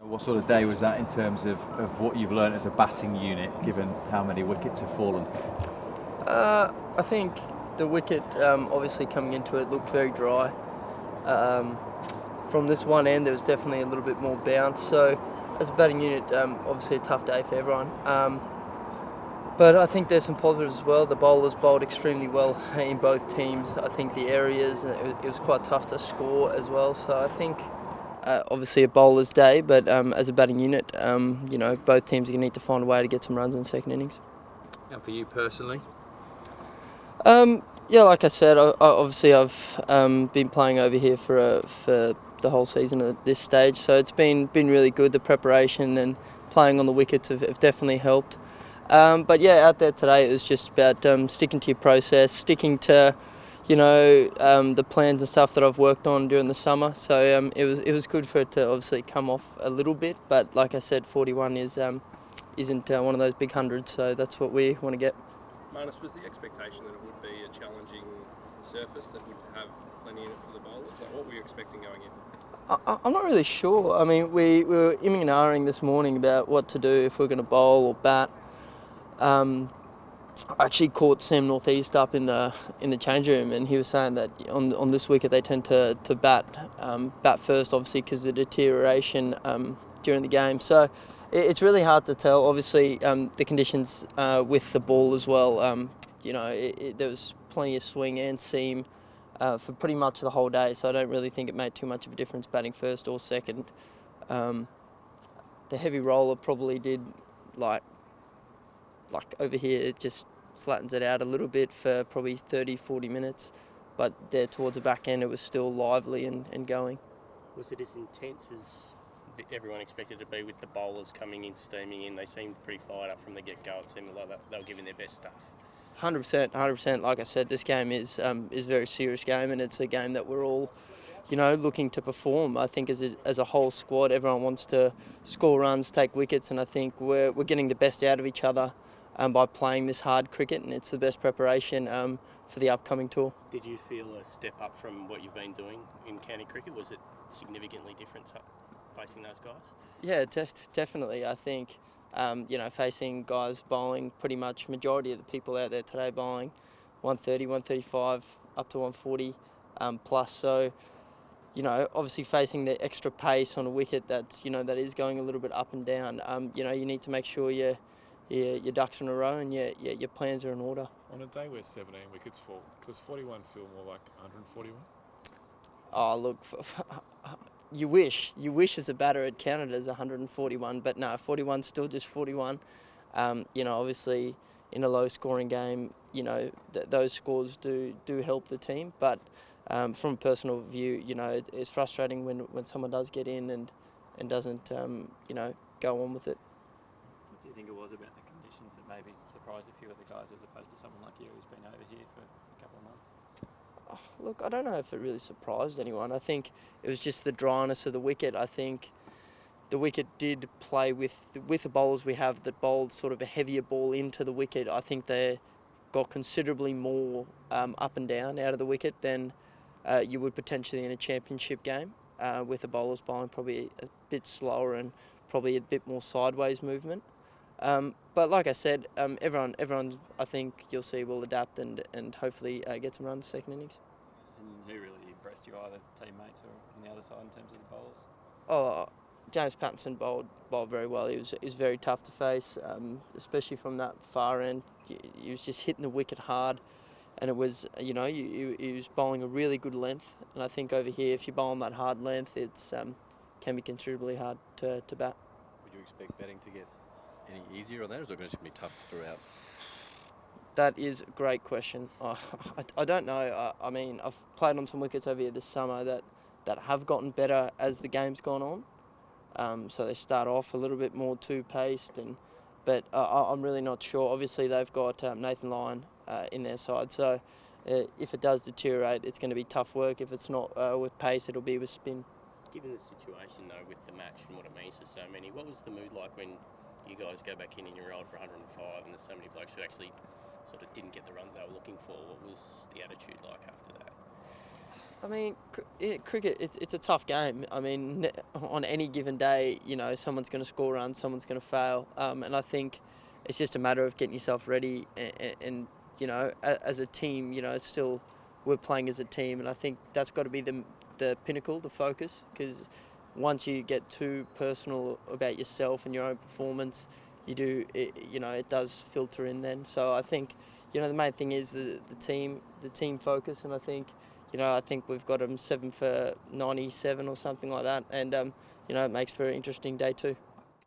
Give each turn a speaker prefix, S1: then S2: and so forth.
S1: What sort of day was that in terms of what you've learned as a batting unit, given how many wickets have fallen?
S2: I think the wicket, obviously coming into it, looked very dry. From this one end, there was definitely a little bit more bounce. So, as a batting unit, obviously a tough day for everyone. But I think there's some positives as well. The bowlers bowled extremely well in both teams. I think the areas, it was quite tough to score as well. So I think obviously a bowler's day, but as a batting unit, both teams are going to need to find a way to get some runs in the second innings.
S3: And for you personally?
S2: Yeah, like I said, obviously I've been playing over here for the whole season at this stage, so it's been really good. The preparation and playing on the wickets have definitely helped. But yeah, out there today it was just about sticking to your process, sticking to, the plans and stuff that I've worked on during the summer. So it was good for it to obviously come off a little bit. But like I said, 41 isn't one of those big hundreds, so that's what we want to get.
S4: Marnus, was the expectation that it would be a challenging surface that would have plenty in it for the bowlers? Like, what were you expecting going in?
S2: I'm not really sure. I mean, we were imming and ahhing this morning about what to do if we're going to bowl or bat. I actually caught Sam Northeast up in the change room, and he was saying that on this wicket they tend to bat first, obviously because of the deterioration during the game. So it's really hard to tell. Obviously, the conditions with the ball as well. There was plenty of swing and seam for pretty much the whole day. So I don't really think it made too much of a difference batting first or second. The heavy roller probably did like over here, it just flattens it out a little bit for probably 30-40 minutes, but there towards the back end it was still lively and going.
S5: Was it as intense as everyone expected to be with the bowlers coming in, steaming in? They seemed pretty fired up from the get-go. It seemed like they were giving their best stuff.
S2: 100%. Like I said, this game is a very serious game, and it's a game that we're all looking to perform. I think as a whole squad, everyone wants to score runs, take wickets, and I think we're getting the best out of each other by playing this hard cricket, and it's the best preparation for the upcoming tour.
S5: Did you feel a step up from what you've been doing in county cricket? Was it significantly different facing those guys?
S2: Yeah, definitely. I think facing guys bowling, pretty much majority of the people out there today bowling 130, 135 up to 140 plus. So obviously facing the extra pace on a wicket that is going a little bit up and down. You need to make sure your ducks in a row and your plans are in order.
S6: On a day where 17 wickets fall, does 41 feel more like 141?
S2: Oh, look, you wish as a batter it counted as 141, but no, 41's still just 41. Obviously in a low-scoring game, those scores do help the team, but from a personal view, it's frustrating when someone does get in and doesn't, go on with it.
S7: What do you think it was about the conditions that maybe surprised a few of the guys as opposed to someone like you who's been over here for a couple of months?
S2: Oh, look, I don't know if it really surprised anyone. I think it was just the dryness of the wicket. I think the wicket did play with the bowlers we have that bowled sort of a heavier ball into the wicket. I think they got considerably more up and down out of the wicket than you would potentially in a championship game, with the bowlers bowling probably a bit slower and probably a bit more sideways movement. But like I said, everyone, I think you'll see will adapt and hopefully get some runs second innings.
S7: And who really impressed you, either teammates or on the other side in terms of the bowlers?
S2: Oh, James Pattinson bowled very well. He was very tough to face, especially from that far end. He was just hitting the wicket hard, and it was he was bowling a really good length. And I think over here, if you bowl on that hard length, it's can be considerably hard to bat.
S3: Would you expect batting to get any easier on that, or is it going to be tough throughout?
S2: That is a great question. I don't know. I mean, I've played on some wickets over here this summer that have gotten better as the game's gone on. So they start off a little bit more two-paced, but I'm really not sure. Obviously, they've got Nathan Lyon in their side, so if it does deteriorate, it's going to be tough work. If it's not with pace, it'll be with spin.
S5: Given the situation, though, with the match and what it means to so many, what was the mood like when you guys go back in and you're rolled for 105 and there's so many blokes who actually sort of didn't get the runs they were looking for? What was the attitude like after that?
S2: I mean, cricket, it's a tough game. I mean, on any given day, someone's going to score runs, someone's going to fail. And I think it's just a matter of getting yourself ready and as a team, still we're playing as a team. And I think that's got to be the pinnacle, the focus, because once you get too personal about yourself and your own performance, it does filter in then. So I think, the main thing is the team focus, and I think we've got them 7 for 97 or something like that, and it makes for an interesting day too.